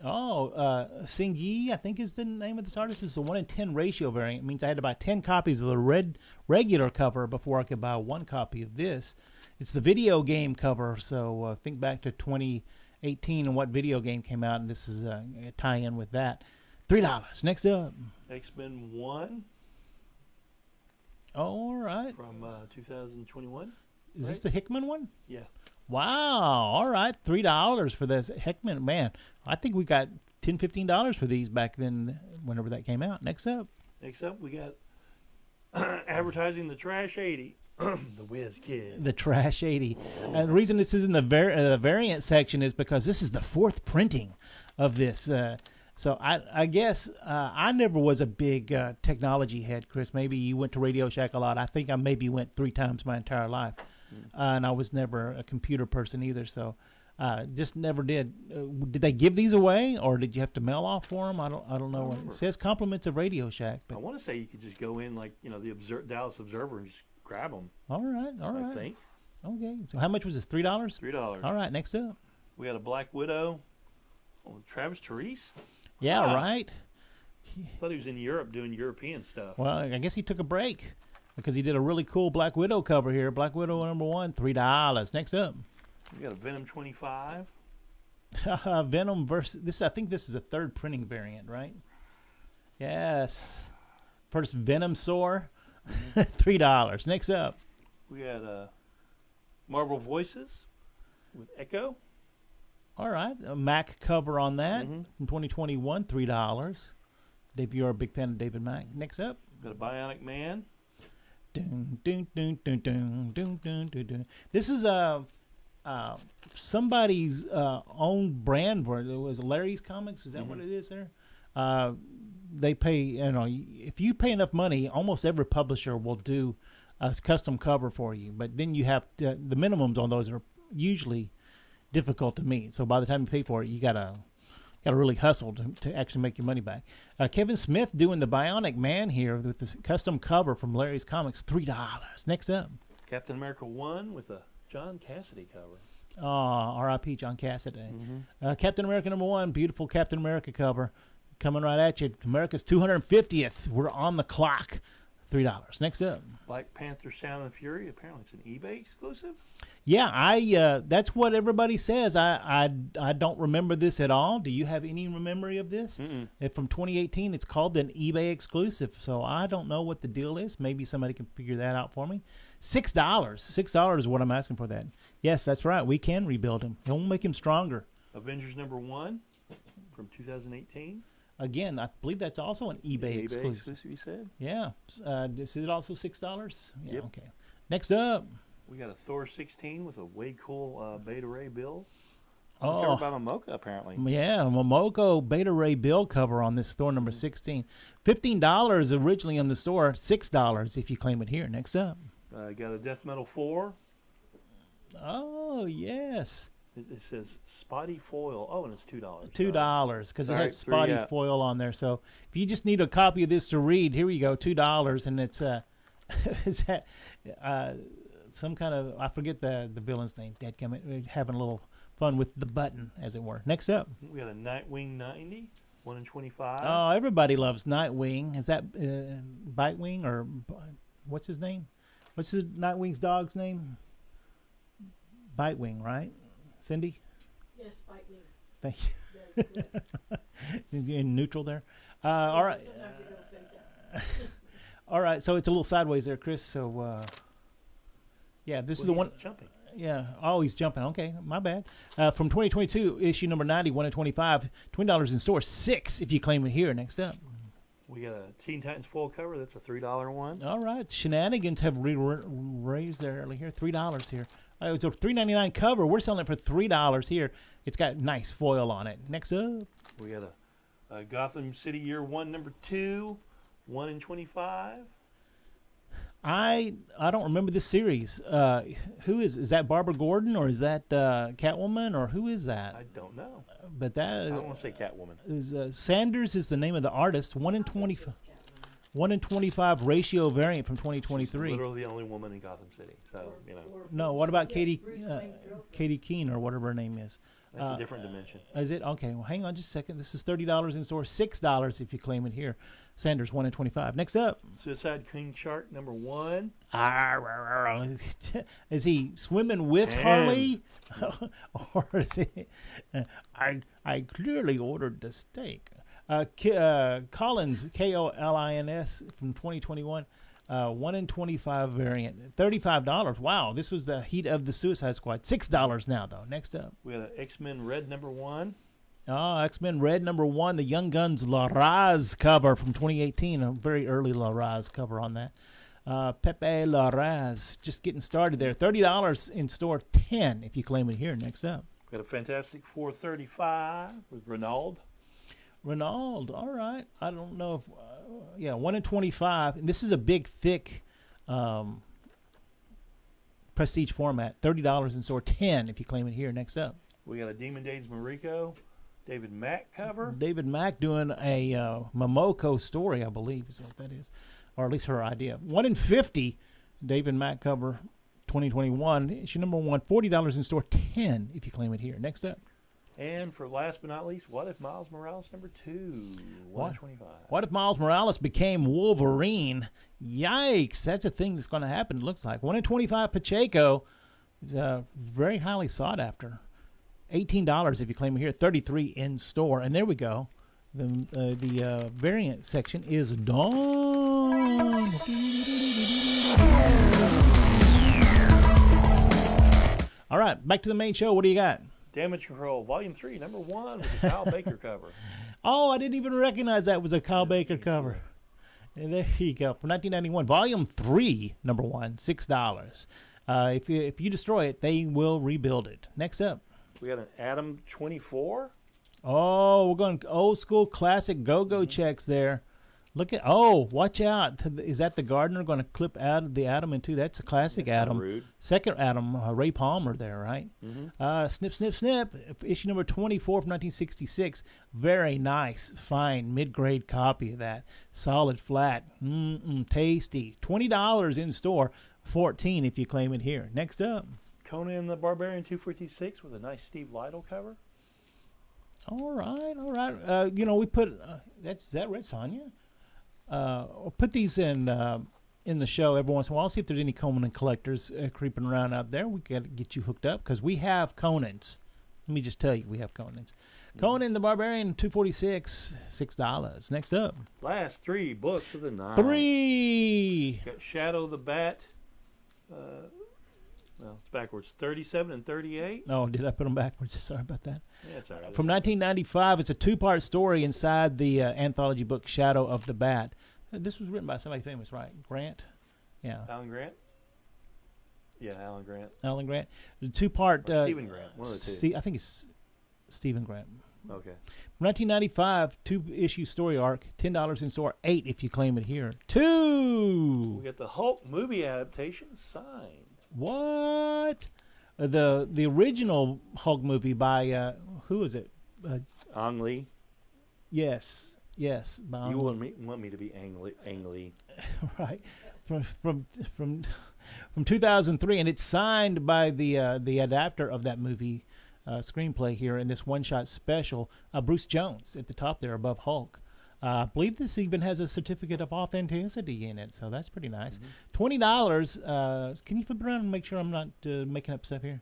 Oh, Sing Yi, I think is the name of this artist. It's a 1 in 10 ratio variant. It means I had to buy 10 copies of the regular cover before I could buy 1 copy of this. It's the video game cover, so think back to 2018 and what video game came out, and this is a tie-in with that. $3. Next up, X-Men 1. All right. From 2021. Is this the Hickman one? Yeah. Wow. All right. $3 for this Hickman. Man, I think we got $10, $15 for these back then, whenever that came out. Next up, we got advertising the Trash 80. The Whiz Kid. The Trash 80. And the reason this is in the variant section is because this is the 4th printing of this. So I guess I never was a big technology head, Chris. Maybe you went to Radio Shack a lot. I think I maybe went 3 times my entire life. And I was never a computer person either, so just never did. Did they give these away, or did you have to mail off for them? I don't know. It says compliments of Radio Shack. But I want to say you could just go in like the Dallas Observer and just grab them. All right. I think. Okay. So how much was this? $3. $3. All right. Next up, we got a Black Widow. Oh, Travis Therese. Yeah. Right. thought he was in Europe doing European stuff. Well, I guess he took a break because he did a really cool Black Widow cover here. Black Widow #1, $3. Next up, We got a Venom 25. Venom versus this. I think this is a third printing variant, right? Yes. First Venom Soar, $3. Next up, We got Marvel Voices with Echo. all right, a Mac cover on that Mhm. from 2021, $3. Dave, you're a big fan of David Mack. Next up. Got a Bionic Man. Dun, dun, dun, dun, dun, dun, dun, dun, dun. This is somebody's own brand. Where it was Larry's Comics. Is that what it is there? They pay. If you pay enough money, almost every publisher will do a custom cover for you. But then you have the minimums on those are usually difficult to meet. So by the time you pay for it, you gotta really hustle to actually make your money back. Kevin Smith doing the Bionic Man here with this custom cover from Larry's Comics, $3. Next up, Captain America 1 with a John Cassidy cover. R.I.P. John Cassidy. Captain America #1, beautiful Captain America cover, coming right at you. America's 250th. We're on the clock. $3. Next up. Black Panther Sound and Fury. Apparently it's an eBay exclusive. Yeah, that's what everybody says. I don't remember this at all. Do you have any memory of this? From 2018, it's called an eBay exclusive. So I don't know what the deal is. Maybe somebody can figure that out for me. $6. $6 is what I'm asking for that. Yes, that's right. We can rebuild him. We'll make him stronger. Avengers #1 from 2018. Again, I believe that's also an eBay exclusive. you said? Yeah. Is it also $6? Yeah. Yep. Okay. Next up. We got a Thor 16 with a way cool Beta Ray Bill. Oh, Covered by Momoka, apparently. yeah, Momoko Beta Ray Bill cover on this Thor number 16. $15 originally on the store, $6 if you claim it here. Next up. Got a Death Metal 4. Oh, yes. It says Spotty Foil. Oh, and it's $2. $2 because it Sorry, has spotty three, foil on there. So if you just need a copy of this to read, here you go, $2, and it's is that some kind of, I forget the villain's name. Dadgummit, having a little fun with the button, as it were. Next up. We got a Nightwing 90, 1 in 25. Oh, everybody loves Nightwing. Is that Bitewing or what's his name? What's the Nightwing's dog's name? Bitewing, right? Cindy? Yes, bite me. Thank That is correct. you. In neutral there. All right. Sometimes they don't face out. All right. So it's a little sideways there, Chris. So, yeah, this is the Well, one. he's jumping. Yeah. Oh, he's jumping. Okay. My bad. From 2022, issue number 90, 1 in 25, $20 in store, $6 if you claim it here. Next up. We got a Teen Titans full cover. That's a $3 one. All right. Shenanigans have raised their early here. $3 here. It's a $3.99 cover. We're selling it for $3 here. It's got nice foil on it. Next up. We got a Gotham City Year 1, number 2, 1 in 25. I don't remember this series. Who is that? Barbara Gordon or is that Catwoman or who is that? I don't know. But that I don't want to say Catwoman. is Sanders is the name of the artist. 1 in 25. 1 in 25 ratio variant from 2023. Literally the only woman in Gotham City. So, you know, No, what about Yeah, Katie Bruce Wayne's girlfriend. Katie Keene or whatever her name is? that's a different dimension. Is it? Okay, well, hang on just a second. This is $30 in store, $6 if you claim it here. Sanders, 1 in 25. Next up. Suicide King Shark, number 1. Is he swimming with Man. Harley? Or is he, I clearly ordered the steak. Collins, Kolins from 2021. 1 in 25 variant, $35. Wow, this was the heat of the Suicide Squad. $6 now, though. Next up. We got an X-Men Red, number 1. Oh, X-Men Red number 1, the Young Guns La Raz cover from 2018. A very early La Raz cover on that. Pepe La Raz, just getting started there. $30 in store, $10 if you claim it here. Next up. We got a Fantastic Four 35 with Renaud. Renaud, all right. I don't know if, yeah, 1 in 25. And this is a big, thick prestige format. $30 in store, $10 if you claim it here. Next up. We got a Demon Days Mariko, David Mack cover. David Mack doing a Momoko story, I believe, is what that is. Or at least her idea. 1 in 50, David Mack cover 2021. Issue number 1, $40 in store, $10 if you claim it here. Next up. And for last but not least, What If Miles Morales #2, 125. What if Miles Morales became Wolverine? Yikes! That's a thing that's going to happen. It looks like 1 in 25 Pacheco is very highly sought after. $18 if you claim it here. 33 in store. And there we go. The variant section is done. All right, back to the main show. What do you got? Damage Control, Volume 3, #1, with the Kyle Baker cover. Oh, I didn't even recognize that was a Kyle Baker cover. And there you go. From 1991, Volume 3, #1, $6. If you destroy it, they will rebuild it. Next up. We got an Adam 24. Oh, we're going old school classic go-go checks there. Look at, watch out. Is that the gardener going to clip out the Adam into? That's a classic That's Adam. rude. Second Adam, Ray Palmer there, right? Mm-hmm. Snip, snip, snip. Issue number 24 from 1966. Very nice, fine, mid-grade copy of that. Solid, flat, tasty. $20 in store. $14 if you claim it here. Next up. Conan the Barbarian 256 with a nice Steve Lytle cover. All right. We put is that Red Sonja? We'll put these in the show every once in a while. I'll see if there's any Conan collectors creeping around out there. We got to get you hooked up because we have Conans. Let me just tell you, we have Conans. Conan the Barbarian 246, $6. Next up. Last 3 books of the night. 3. Got Shadow the Bat. It's backwards. 37 and 38. Oh, did I put them backwards? Sorry about that. Yeah, it's all right. From 1995, it's a 2-part story inside the anthology book Shadow of the Bat. This was written by somebody famous, right? Grant? Yeah. Alan Grant? Yeah, Alan Grant. Alan Grant. The 2-part... Stephen Grant, one of the two. I think it's Stephen Grant. Okay. 1995, 2-issue story arc, $10 in store, $8 if you claim it here. 2! We got the Hulk movie adaptation signed. What? The original Hulk movie by, who is it? Ang Lee. Yes. By You want me to be Ang Lee. Right. From 2003, and it's signed by the adapter of that movie screenplay here in this one-shot special, Bruce Jones at the top there above Hulk. I believe this even has a certificate of authenticity in it, so that's pretty nice. $20. Can you flip it around and make sure I'm not making up stuff here?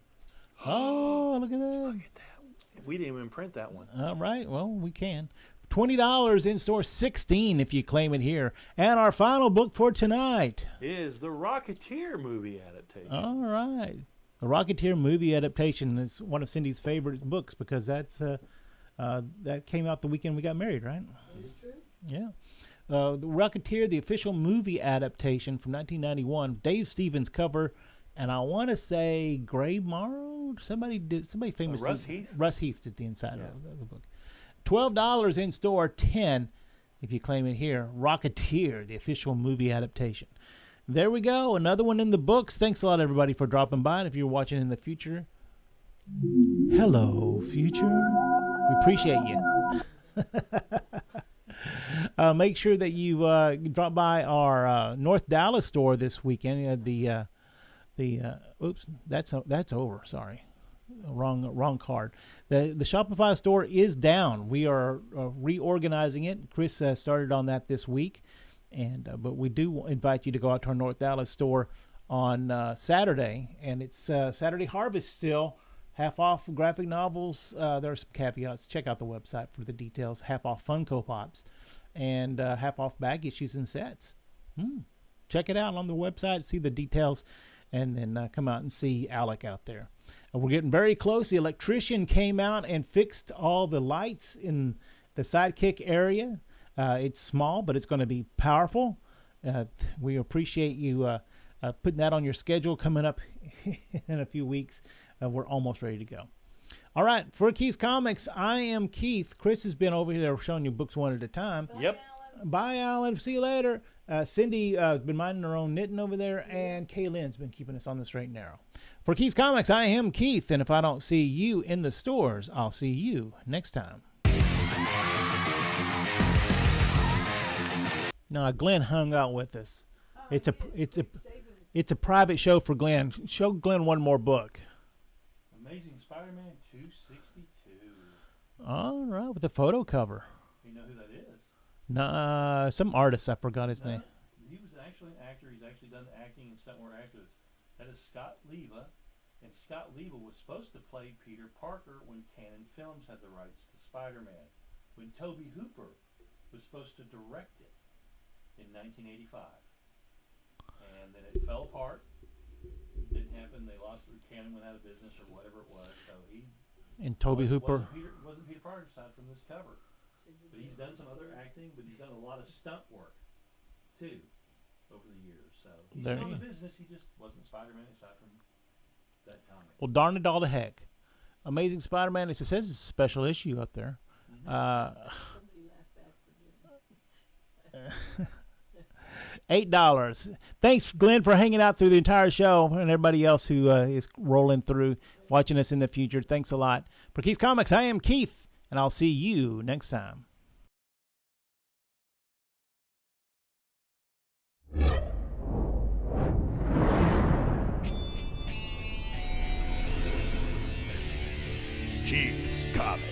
Oh, look at that. Look at that. We didn't even print that one. All right, well, we can. $20 in store, $16 if you claim it here. And our final book for tonight is the Rocketeer movie adaptation. All right. The Rocketeer movie adaptation is one of Cindy's favorite books because that's that came out the weekend we got married, right? That is true. Yeah. The Rocketeer, the official movie adaptation from 1991. Dave Stevens cover, and I want to say Gray Morrow. Somebody famous. Russ Heath. Russ Heath did the inside of the book. $12 in store, $10 if you claim it here. Rocketeer, the official movie adaptation. There we go. Another one in the books. Thanks a lot, everybody, for dropping by. And if you're watching in the future, hello, future. We appreciate you. Make sure that you drop by our North Dallas store this weekend. Oops, that's over. Sorry, wrong card. The Shopify store is down. We are reorganizing it. Chris started on that this week, and but we do invite you to go out to our North Dallas store on Saturday, and it's Saturday Harvest still. Half off graphic novels. There are some caveats. Check out the website for the details. Half off Funko Pops and half off bag issues and sets. Check it out on the website. See the details, and then come out and see Alec out there. We're getting very close. The electrician came out and fixed all the lights in the Sidekick area. It's small, but it's going to be powerful. We appreciate you putting that on your schedule coming up in a few weeks. We're almost ready to go. All right, for Keith's Comics, I am Keith. Chris has been over here showing you books one at a time. Yep. Bye, Alan. See you later. Cindy has been minding her own knitting over there, and Kaylin's been keeping us on the straight and narrow. For Keith's Comics, I am Keith, and if I don't see you in the stores, I'll see you next time. No, Glenn hung out with us. It's a private show for Glenn. Show Glenn one more book. Amazing Spider-Man 262. All right, with the photo cover. You know who that is? Nah, some artist. I forgot his name. He was actually an actor. He's actually done acting and stunt more actors. That is Scott Leva. And Scott Leva was supposed to play Peter Parker when Canon Films had the rights to Spider-Man. When Tobe Hooper was supposed to direct it in 1985. And then it fell apart. Didn't happen. They lost. Canon went out of business or whatever it was. So he. And Tobe Hooper. Wasn't Peter Parker aside from this cover. But he's done some other acting. But he's done a lot of stunt work too over the years. So he's still in the business. He just wasn't Spider-Man aside from that comic. Well, darn it all to heck. Amazing Spider-Man. It says it's a special issue up there. Somebody laughed back for you. $8. Thanks, Glenn, for hanging out through the entire show, and everybody else who is rolling through, watching us in the future. Thanks a lot. For Keith's Comics, I am Keith, and I'll see you next time. Keith's Comics.